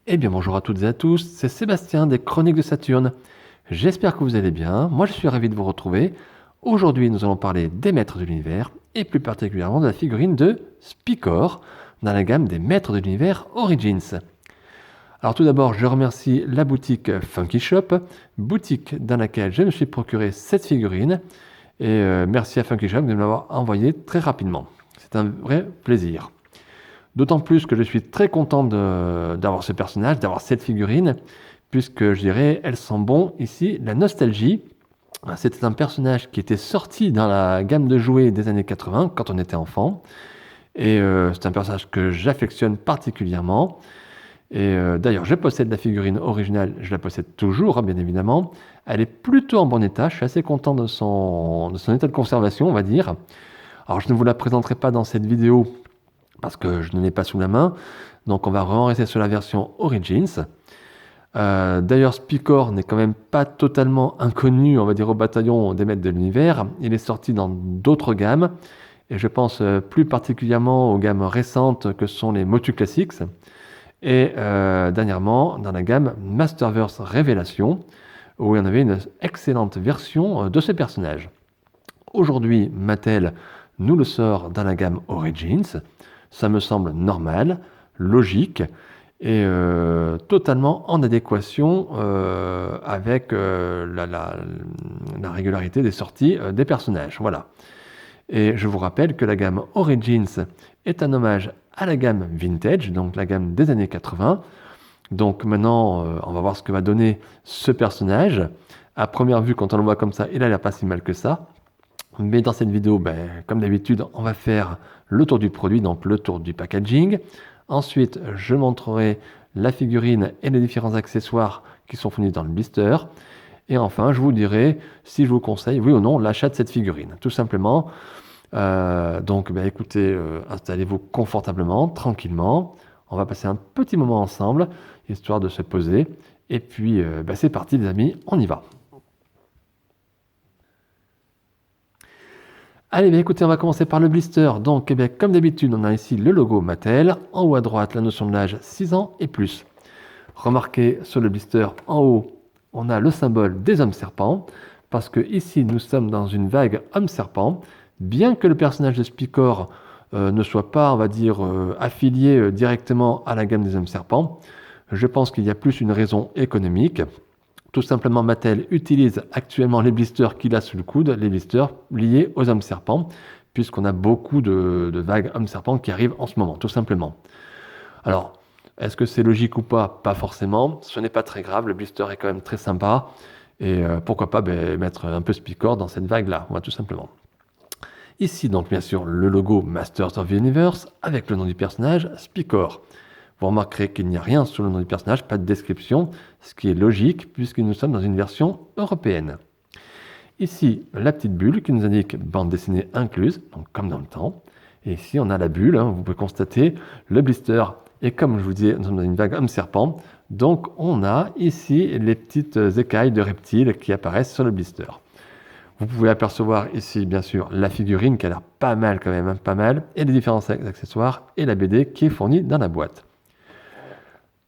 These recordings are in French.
Eh bien bonjour à toutes et à tous, c'est Sébastien des Chroniques de Saturne. J'espère que vous allez bien, moi je suis ravi de vous retrouver. Aujourd'hui nous allons parler des maîtres de l'univers et plus particulièrement de la figurine de Spicor dans la gamme des maîtres de l'univers Origins. Alors tout d'abord je remercie la boutique Funky Shop, boutique dans laquelle je me suis procuré cette figurine et merci à Funky Shop de me l'avoir envoyée très rapidement. C'est un vrai plaisir. D'autant plus que je suis très content d'avoir ce personnage, d'avoir cette figurine, puisque je dirais, elle sent bon ici la nostalgie. C'était un personnage qui était sorti dans la gamme de jouets des années 80 quand on était enfant. Et c'est un personnage que j'affectionne particulièrement. Et d'ailleurs, je possède la figurine originale, je la possède toujours, hein, bien évidemment. Elle est plutôt en bon état, je suis assez content de son état de conservation, on va dire. Alors, je ne vous la présenterai pas dans cette vidéo parce que je ne l'ai pas sous la main. Donc on va vraiment rester sur la version Origins. D'ailleurs, Spicor n'est quand même pas totalement inconnu, on va dire, au bataillon des maîtres de l'univers. Il est sorti dans d'autres gammes, et je pense plus particulièrement aux gammes récentes que sont les Motu Classics, et dernièrement dans la gamme Masterverse Révélation, où il y en avait une excellente version de ce personnage. Aujourd'hui, Mattel nous le sort dans la gamme Origins. Ça me semble normal, logique et totalement en adéquation avec la régularité des sorties des personnages. Voilà. Et je vous rappelle que la gamme Origins est un hommage à la gamme Vintage, donc la gamme des années 80. Donc maintenant, on va voir ce que va donner ce personnage. À première vue, quand on le voit comme ça, il a l'air pas si mal que ça. Mais dans cette vidéo, comme d'habitude, on va faire le tour du produit, donc le tour du packaging. Ensuite, je montrerai la figurine et les différents accessoires qui sont fournis dans le blister. Et enfin, je vous dirai si je vous conseille, oui ou non, l'achat de cette figurine. Tout simplement. Donc, écoutez, installez-vous confortablement, tranquillement. On va passer un petit moment ensemble, histoire de se poser. Et puis, c'est parti les amis, on y va. Allez, écoutez, on va commencer par le blister. Donc, comme d'habitude, on a ici le logo Mattel. En haut à droite, la notion de l'âge 6 ans et plus. Remarquez sur le blister, en haut, on a le symbole des hommes serpents. Parce que ici, nous sommes dans une vague homme-serpent. Bien que le personnage de Spicor ne soit pas, on va dire, affilié directement à la gamme des hommes serpents, je pense qu'il y a plus une raison économique. Tout simplement, Mattel utilise actuellement les blisters qu'il a sous le coude, les blisters liés aux hommes serpents, puisqu'on a beaucoup de vagues hommes serpents qui arrivent en ce moment, tout simplement. Alors, est-ce que c'est logique ou pas? Pas forcément. Ce n'est pas très grave, le blister est quand même très sympa. Et pourquoi pas mettre un peu Spicor dans cette vague-là, tout simplement. Ici, donc, bien sûr, le logo Masters of the Universe avec le nom du personnage, Spicor. Vous remarquerez qu'il n'y a rien sur le nom du personnage, pas de description, ce qui est logique puisque nous sommes dans une version européenne. Ici, la petite bulle qui nous indique bande dessinée incluse, donc comme dans le temps. Et ici, on a la bulle, vous pouvez constater le blister. Et comme je vous disais, nous sommes dans une vague homme-serpent. Donc, on a ici les petites écailles de reptiles qui apparaissent sur le blister. Vous pouvez apercevoir ici, bien sûr, la figurine qui a l'air pas mal quand même, pas mal, et les différents accessoires et la BD qui est fournie dans la boîte.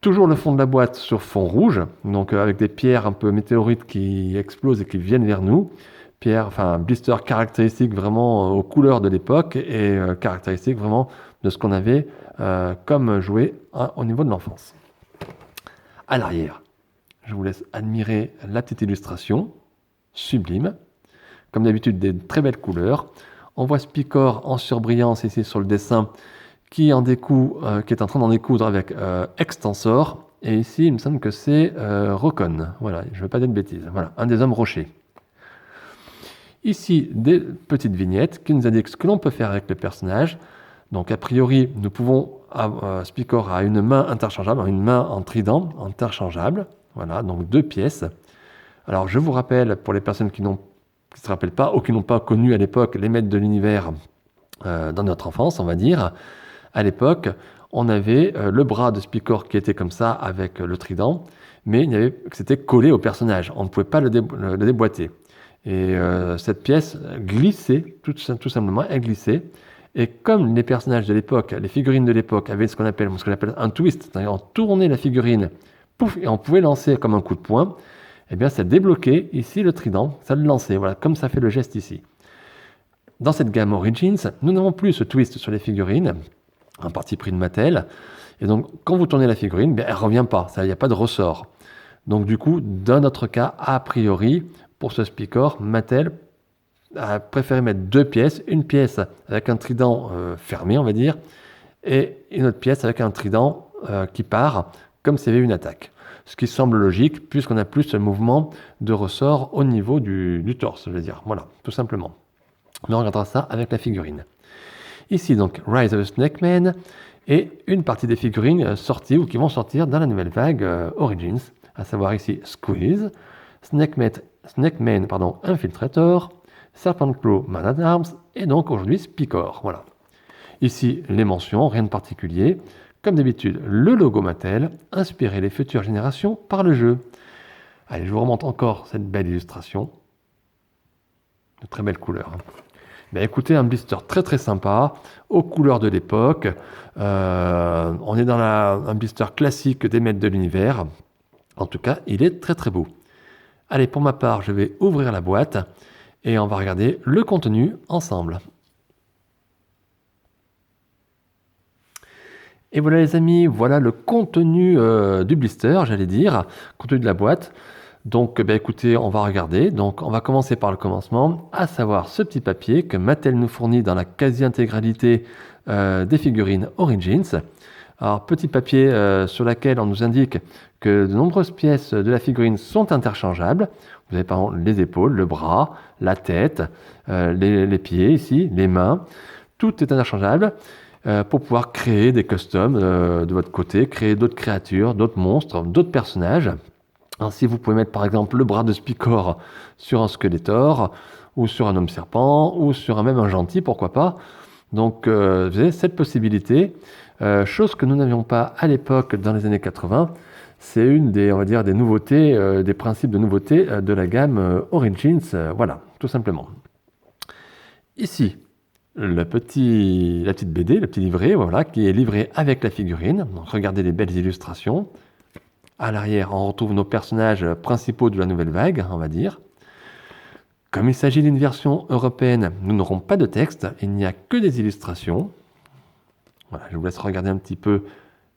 Toujours le fond de la boîte sur fond rouge, donc avec des pierres un peu météorites qui explosent et qui viennent vers nous. Pierres, enfin blister caractéristique vraiment aux couleurs de l'époque et caractéristique vraiment de ce qu'on avait comme jouet au niveau de l'enfance. À l'arrière, je vous laisse admirer la petite illustration, sublime. Comme d'habitude, des très belles couleurs. On voit Spicor en surbrillance ici sur le dessin qui est en train d'en découdre avec Extensor. Et ici, il me semble que c'est Rokon. Voilà, je ne veux pas dire de bêtises. Voilà, un des hommes rochers. Ici, des petites vignettes qui nous indiquent ce que l'on peut faire avec le personnage. Donc, a priori, nous pouvons. Spicor a une main interchangeable, une main en trident interchangeable. Voilà, donc 2 pièces. Alors, je vous rappelle, pour les personnes qui ne se rappellent pas ou qui n'ont pas connu à l'époque les maîtres de l'univers dans notre enfance, on va dire, à l'époque, on avait le bras de Spicor qui était comme ça avec le trident, mais c'était collé au personnage. On ne pouvait pas le déboîter. Et cette pièce glissait, tout simplement, elle glissait. Et comme les personnages de l'époque, les figurines de l'époque avaient ce qu'on appelle un twist, c'est-à-dire on tournait la figurine, pouf, et on pouvait lancer comme un coup de poing, eh bien ça débloquait ici le trident, ça le lançait, voilà, comme ça fait le geste ici. Dans cette gamme Origins, nous n'avons plus ce twist sur les figurines, un parti pris de Mattel, et donc quand vous tournez la figurine, elle ne revient pas, il n'y a pas de ressort. Donc du coup, dans notre cas, a priori, pour ce Spicor, Mattel a préféré mettre deux pièces, une pièce avec un trident fermé, on va dire, et une autre pièce avec un trident qui part, comme s'il y avait une attaque. Ce qui semble logique, puisqu'on a plus ce mouvement de ressort au niveau du torse, je veux dire. Voilà, tout simplement. Mais on regardera ça avec la figurine. Ici, donc, Rise of the Snake Man, et une partie des figurines sorties ou qui vont sortir dans la nouvelle vague Origins, à savoir ici Squeeze, Snake Man, Infiltrator, Serpent Claw Man at Arms, et donc aujourd'hui Spicor. Voilà. Ici, les mentions, rien de particulier. Comme d'habitude, le logo Mattel, inspirer les futures générations par le jeu. Allez, je vous remonte encore cette belle illustration. De très belles couleurs. Ben écoutez, un blister très très sympa, aux couleurs de l'époque. On est dans un blister classique des maîtres de l'univers. En tout cas, il est très très beau. Allez, pour ma part, je vais ouvrir la boîte et on va regarder le contenu ensemble. Et voilà les amis, voilà le contenu du blister, j'allais dire, contenu de la boîte. Donc écoutez, on va regarder. Donc on va commencer par le commencement, à savoir ce petit papier que Mattel nous fournit dans la quasi-intégralité des figurines Origins. Alors petit papier sur lequel on nous indique que de nombreuses pièces de la figurine sont interchangeables. Vous avez par exemple les épaules, le bras, la tête, les pieds ici, les mains. Tout est interchangeable pour pouvoir créer des customs de votre côté, créer d'autres créatures, d'autres monstres, d'autres personnages. Ainsi, vous pouvez mettre par exemple le bras de Spicor sur un Skeletor, ou sur un homme serpent, ou sur même un gentil, pourquoi pas. Donc vous avez cette possibilité, chose que nous n'avions pas à l'époque dans les années 80. C'est une des, on va dire, des nouveautés, des principes de nouveauté de la gamme Origins, voilà, tout simplement. Ici, la petite BD, le petit livret, voilà, qui est livré avec la figurine. Donc regardez les belles illustrations. À l'arrière, on retrouve nos personnages principaux de la nouvelle vague, on va dire. Comme il s'agit d'une version européenne, nous n'aurons pas de texte, il n'y a que des illustrations. Voilà, je vous laisse regarder un petit peu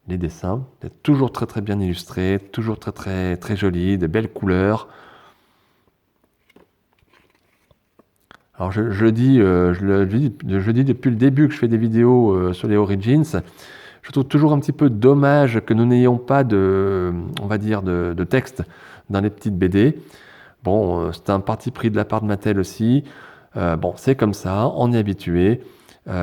les dessins. C'est toujours très très bien illustré, toujours très très très joli, de belles couleurs. Alors je dis depuis le début que je fais des vidéos sur les Origins. Je trouve toujours un petit peu dommage que nous n'ayons pas de texte dans les petites BD. Bon, c'est un parti pris de la part de Mattel aussi. Bon, c'est comme ça, on est habitué.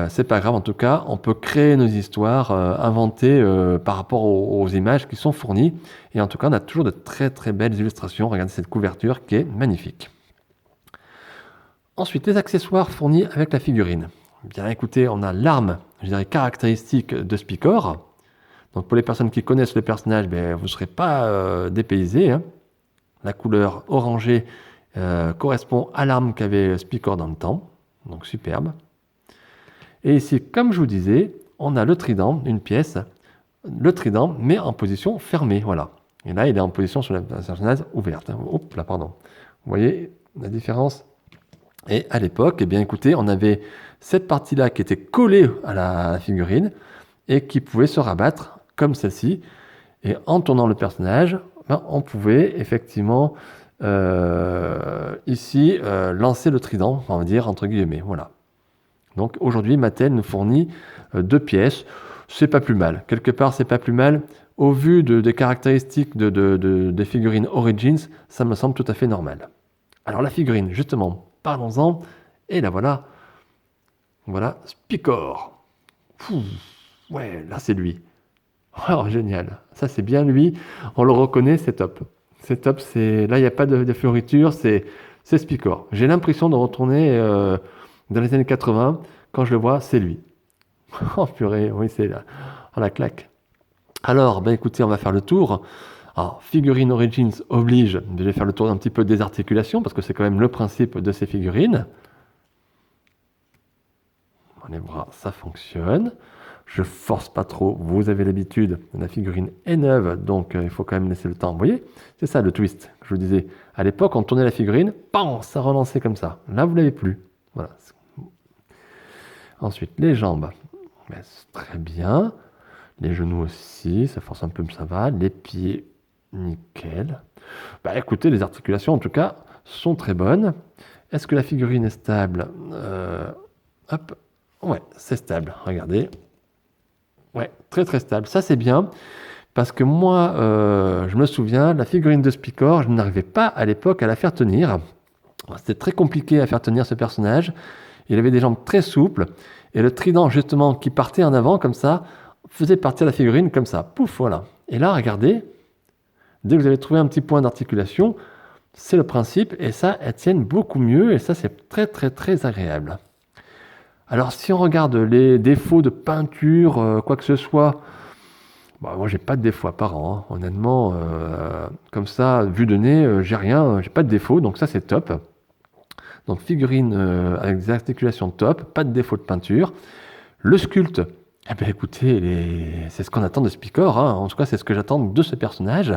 C'est pas grave, en tout cas, on peut créer nos histoires inventées par rapport aux images qui sont fournies. Et en tout cas, on a toujours de très très belles illustrations. Regardez cette couverture qui est magnifique. Ensuite, les accessoires fournis avec la figurine. Bien écoutez, on a l'arme, je dirais, caractéristique de Spicor. Donc pour les personnes qui connaissent le personnage, vous ne serez pas dépaysés. Hein. La couleur orangée correspond à l'arme qu'avait Spicor dans le temps. Donc superbe. Et ici, comme je vous disais, on a le trident, une pièce. Le trident, mais en position fermée. Voilà. Et là, il est en position sur la personnage ouverte. Hein. Hop là, pardon. Vous voyez la différence? Et à l'époque, écoutez, on avait cette partie-là qui était collée à la figurine et qui pouvait se rabattre comme celle-ci. Et en tournant le personnage, on pouvait effectivement ici lancer le trident, on va dire entre guillemets. Voilà. Donc aujourd'hui, Mattel nous fournit deux pièces. C'est pas plus mal. Quelque part, c'est pas plus mal. Au vu des caractéristiques des figurines Origins, ça me semble tout à fait normal. Alors la figurine, justement, parlons-en. Et là voilà. Voilà, Spicor. Ouais, là c'est lui. Oh, génial. Ça c'est bien lui. On le reconnaît, c'est top. C'est top. Là, il n'y a pas de fioritures. C'est Spicor. J'ai l'impression de retourner dans les années 80. Quand je le vois, c'est lui. Oh purée, oui, c'est là. Oh, la claque. Alors, écoutez, on va faire le tour. Alors, figurine Origins oblige, je vais faire le tour d'un petit peu des articulations, parce que c'est quand même le principe de ces figurines. Les bras, ça fonctionne. Je force pas trop, vous avez l'habitude, la figurine est neuve, donc il faut quand même laisser le temps. Vous voyez, c'est ça le twist que je vous disais. À l'époque, on tournait la figurine, bam, ça relançait comme ça. Là, vous l'avez plus. Voilà. Ensuite, les jambes, ben, c'est très bien. Les genoux aussi, ça force un peu, mais ça va. Les pieds, nickel. Bah, écoutez, les articulations, en tout cas, sont très bonnes. Est-ce que la figurine est stable? Hop, ouais, c'est stable. Regardez. Ouais, très très stable. Ça, c'est bien. Parce que moi, je me souviens, la figurine de Spicor, je n'arrivais pas à l'époque à la faire tenir. C'était très compliqué à faire tenir ce personnage. Il avait des jambes très souples. Et le trident, justement, qui partait en avant, comme ça, faisait partir la figurine comme ça. Pouf, voilà. Et là, regardez, dès que vous avez trouvé un petit point d'articulation, c'est le principe. Et ça, elles tiennent beaucoup mieux. Et ça, c'est très très très agréable. Alors, si on regarde les défauts de peinture, quoi que ce soit, bah, moi, j'ai pas de défauts apparents, hein. Honnêtement, comme ça, vu de nez, j'ai rien, j'ai pas de défaut, donc ça, c'est top. Donc, figurine avec des articulations top, pas de défaut de peinture. Le sculpte, eh ben, écoutez, c'est ce qu'on attend de Spicor, hein. En tout cas, c'est ce que j'attends de ce personnage.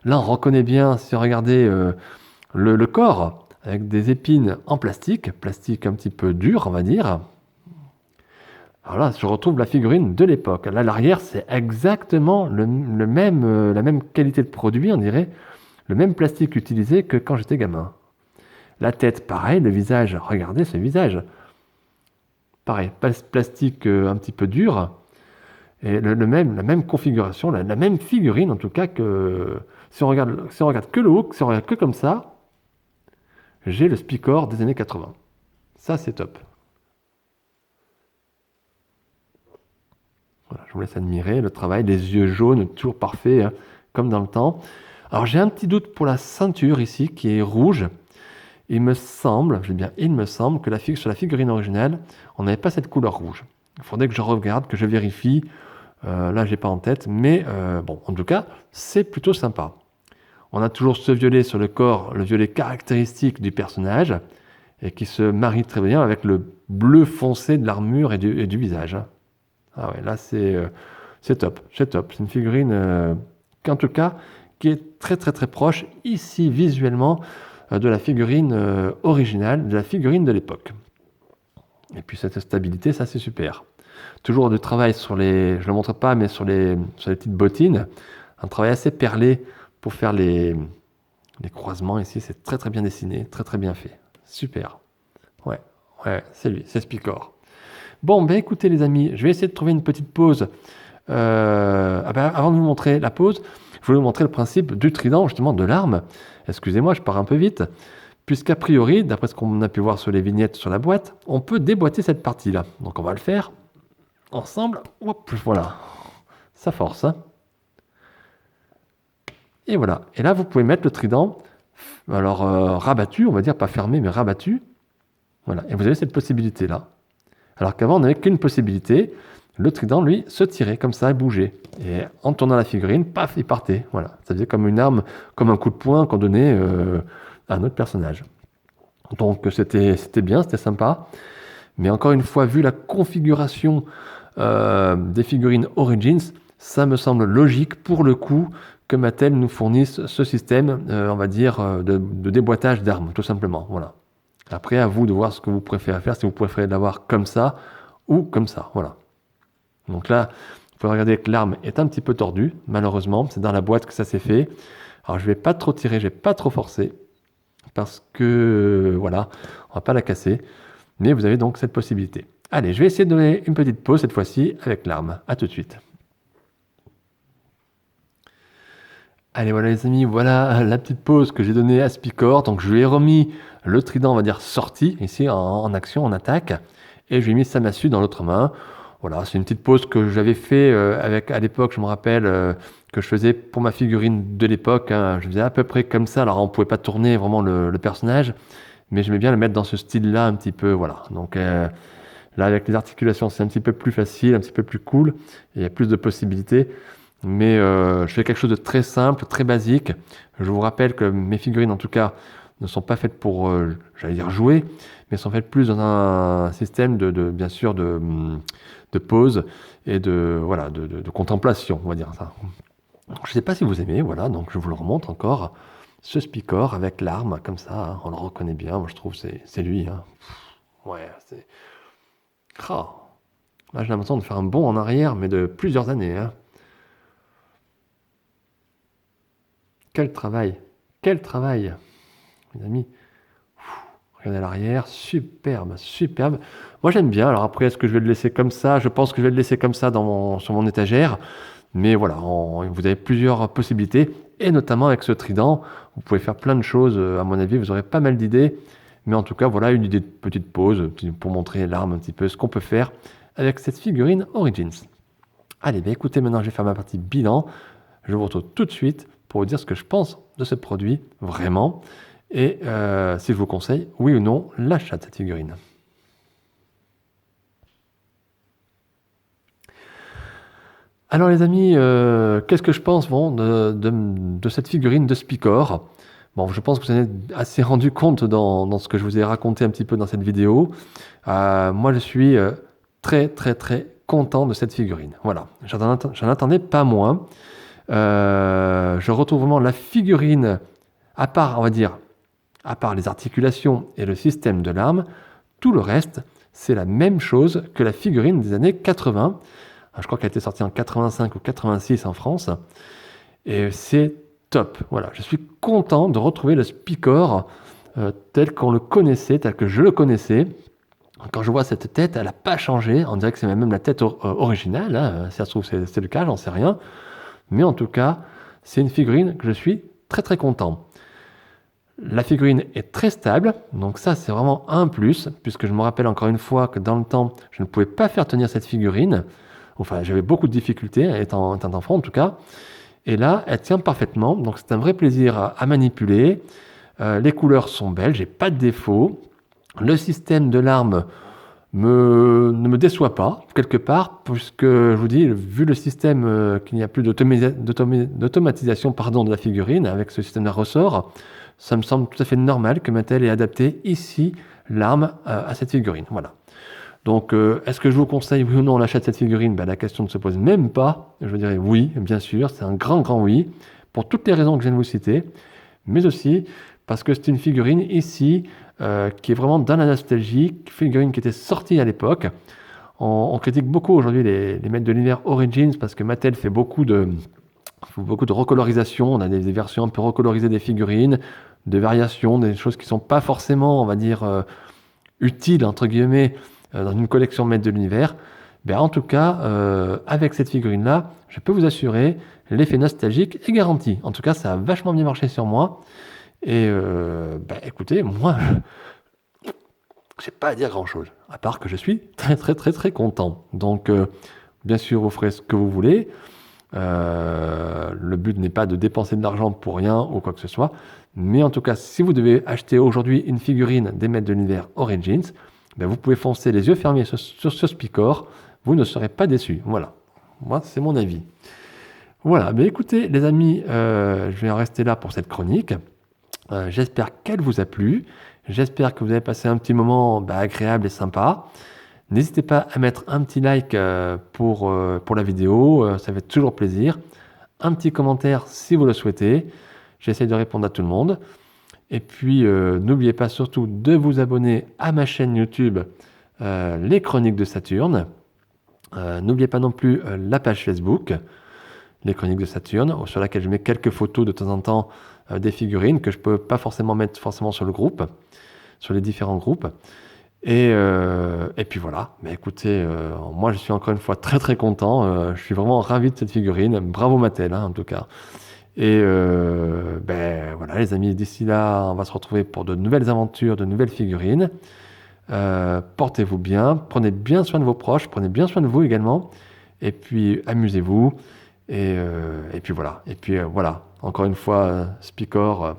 Là, on reconnaît bien, si on regardait le corps, avec des épines en plastique un petit peu dur, on va dire. Alors là, je retrouve la figurine de l'époque. Là, l'arrière, c'est exactement le même, la même qualité de produit, on dirait, le même plastique utilisé que quand j'étais gamin. La tête, pareil, le visage, regardez ce visage. Pareil, plastique un petit peu dur, et la même configuration, la même figurine en tout cas que si on regarde que le haut, si on regarde que comme ça, j'ai le Spicor des années 80. Ça, c'est top. Voilà, je vous laisse admirer le travail, les yeux jaunes, toujours parfaits, hein, comme dans le temps. Alors, j'ai un petit doute pour la ceinture ici, qui est rouge. Il me semble que sur la figurine originale, on n'avait pas cette couleur rouge. Il faudrait que je regarde, que je vérifie. Là, j'ai pas en tête, mais bon, en tout cas, c'est plutôt sympa. On a toujours ce violet sur le corps, le violet caractéristique du personnage, et qui se marie très bien avec le bleu foncé de l'armure et du visage. Ah ouais, là c'est top, c'est top. C'est une figurine en tout cas qui est très très très proche ici visuellement de la figurine originale, de la figurine de l'époque. Et puis cette stabilité, ça c'est super. Toujours du travail sur les, je ne le montre pas, mais sur les petites bottines, un travail assez perlé pour faire les croisements ici. C'est très très bien dessiné, très très bien fait. Super. Ouais, c'est lui, c'est Spicor. Bon, ben écoutez les amis, je vais essayer de trouver une petite pause. Avant de vous montrer la pause, je voulais vous montrer le principe du trident, justement, de l'arme. Excusez-moi, je pars un peu vite. Puisqu'a priori, d'après ce qu'on a pu voir sur les vignettes sur la boîte, on peut déboîter cette partie-là. Donc on va le faire ensemble. Hop, voilà. Ça force, hein. Et voilà. Et là, vous pouvez mettre le trident, alors rabattu, on va dire, pas fermé, mais rabattu. Voilà. Et vous avez cette possibilité-là. Alors qu'avant, on n'avait qu'une possibilité. Le trident, lui, se tirait comme ça et bougeait. Et en tournant la figurine, paf, il partait. Voilà. Ça faisait comme une arme, comme un coup de poing qu'on donnait à un autre personnage. Donc c'était bien, c'était sympa. Mais encore une fois, vu la configuration des figurines Origins, ça me semble logique pour le coup que Mattel nous fournisse ce système, on va dire, de déboîtage d'armes, tout simplement. Voilà. Après, à vous de voir ce que vous préférez faire, si vous préférez l'avoir comme ça ou comme ça. Voilà. Donc là, vous pouvez regarder que l'arme est un petit peu tordue, malheureusement. C'est dans la boîte que ça s'est fait. Alors, je ne vais pas trop tirer, je ne vais pas trop forcer, parce que, voilà, on ne va pas la casser. Mais vous avez donc cette possibilité. Allez, je vais essayer de donner une petite pause cette fois-ci avec l'arme. À tout de suite. Allez, voilà les amis, voilà la petite pause que j'ai donnée à Spicor. Donc je lui ai remis le trident, on va dire, sorti, ici en action, en attaque. Et je lui ai mis sa massue dans l'autre main. Voilà, c'est une petite pause que j'avais fait à l'époque, je me rappelle, que je faisais pour ma figurine de l'époque, hein. Je faisais à peu près comme ça. Alors on ne pouvait pas tourner vraiment le personnage, mais j'aimais bien le mettre dans ce style-là un petit peu, voilà. Donc là, avec les articulations, c'est un petit peu plus facile, un petit peu plus cool. Et il y a plus de possibilités. Mais je fais quelque chose de très simple, très basique. Je vous rappelle que mes figurines, en tout cas, ne sont pas faites pour, j'allais dire jouer, mais sont faites plus dans un système bien sûr, de pause et voilà, de contemplation, on va dire ça. Je ne sais pas si vous aimez, voilà, donc je vous le remontre encore. Ce Spicor avec l'arme, comme ça, hein, on le reconnaît bien, moi je trouve que c'est lui. Hein. Ouais, c'est... Ah. Là j'ai l'impression de faire un bond en arrière, mais de plusieurs années. Hein. Quel travail, mes amis. Regardez à l'arrière, superbe, superbe. Moi j'aime bien, alors après est-ce que je vais le laisser comme ça? Je pense que je vais le laisser comme ça sur mon étagère. Mais voilà, vous avez plusieurs possibilités, et notamment avec ce trident, vous pouvez faire plein de choses, à mon avis, vous aurez pas mal d'idées, mais en tout cas, voilà une idée de petite pause, pour montrer l'arme un petit peu, ce qu'on peut faire avec cette figurine Origins. Allez, bien écoutez, maintenant je vais faire ma partie bilan, je vous retrouve tout de suite pour vous dire ce que je pense de ce produit, vraiment, et si je vous conseille, oui ou non, l'achat de cette figurine. Alors les amis, qu'est-ce que je pense de cette figurine de Spicor? Bon, je pense que vous en êtes assez rendu compte dans ce que je vous ai raconté un petit peu dans cette vidéo. Moi, je suis très très très content de cette figurine. Voilà, j'en attendais pas moins. Je retrouve vraiment la figurine, à part, on va dire, à part les articulations et le système de l'arme, tout le reste, c'est la même chose que la figurine des années 80. Je crois qu'elle a été sortie en 85 ou 86 en France. Et c'est top. Voilà, je suis content de retrouver le Spicor tel qu'on le connaissait, tel que je le connaissais. Quand je vois cette tête, elle n'a pas changé. On dirait que c'est même la tête originale. Hein. Si ça se trouve, c'est le cas, j'en sais rien. Mais en tout cas, c'est une figurine que je suis très très content. La figurine est très stable, donc ça c'est vraiment un plus, puisque je me rappelle encore une fois que dans le temps, je ne pouvais pas faire tenir cette figurine. Enfin, j'avais beaucoup de difficultés, étant enfant en tout cas. Et là, elle tient parfaitement, donc c'est un vrai plaisir à manipuler. Les couleurs sont belles, j'ai pas de défaut. Le système de l'arme ne me déçoit pas, quelque part, puisque, je vous dis, vu le système qu'il n'y a plus d'automatisation de la figurine, avec ce système de ressort, ça me semble tout à fait normal que Mattel ait adapté ici l'arme à cette figurine. Voilà. Donc, est-ce que je vous conseille, oui ou non, l'achat de cette figurine? La question ne se pose même pas. Je dirais oui, bien sûr, c'est un grand oui, pour toutes les raisons que je viens de vous citer, mais aussi parce que c'est une figurine ici qui est vraiment dans la nostalgie, figurine qui était sortie à l'époque. On critique beaucoup aujourd'hui les maîtres de l'univers Origins parce que Mattel fait beaucoup de recolorisation. On a des versions un peu recolorisées des figurines, de variations, des choses qui ne sont pas forcément, on va dire, utiles, entre guillemets, dans une collection maître de l'univers. En tout cas, avec cette figurine-là, je peux vous assurer, l'effet nostalgique est garanti. En tout cas, ça a vachement bien marché sur moi. Et écoutez, moi, j'ai pas à dire grand-chose, à part que je suis très très très très content. Donc, bien sûr, vous ferez ce que vous voulez. Le but n'est pas de dépenser de l'argent pour rien ou quoi que ce soit. Mais en tout cas, si vous devez acheter aujourd'hui une figurine des maîtres de l'univers Origins, vous pouvez foncer les yeux fermés sur ce Spicor. Vous ne serez pas déçus. Voilà. Moi, c'est mon avis. Voilà. Écoutez, les amis, je vais en rester là pour cette chronique. J'espère qu'elle vous a plu. J'espère que vous avez passé un petit moment agréable et sympa. N'hésitez pas à mettre un petit like pour la vidéo, ça fait toujours plaisir. Un petit commentaire si vous le souhaitez. J'essaie de répondre à tout le monde. Et puis, n'oubliez pas surtout de vous abonner à ma chaîne YouTube Les Chroniques de Saturne. N'oubliez pas non plus la page Facebook Les Chroniques de Saturne, sur laquelle je mets quelques photos de temps en temps des figurines que je ne peux pas forcément mettre sur le groupe, sur les différents groupes. Et puis voilà, écoutez, moi je suis encore une fois très très content, je suis vraiment ravi de cette figurine, bravo Mattel en tout cas. Et voilà les amis, d'ici là on va se retrouver pour de nouvelles aventures, de nouvelles figurines. Portez-vous bien, prenez bien soin de vos proches, prenez bien soin de vous également, et puis amusez-vous, et puis voilà, voilà, encore une fois, Spicor,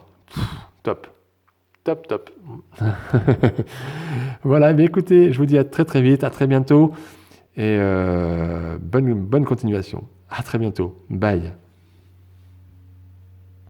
top. Top. Voilà, écoutez, je vous dis à très très vite, à très bientôt, et bonne continuation. À très bientôt. Bye.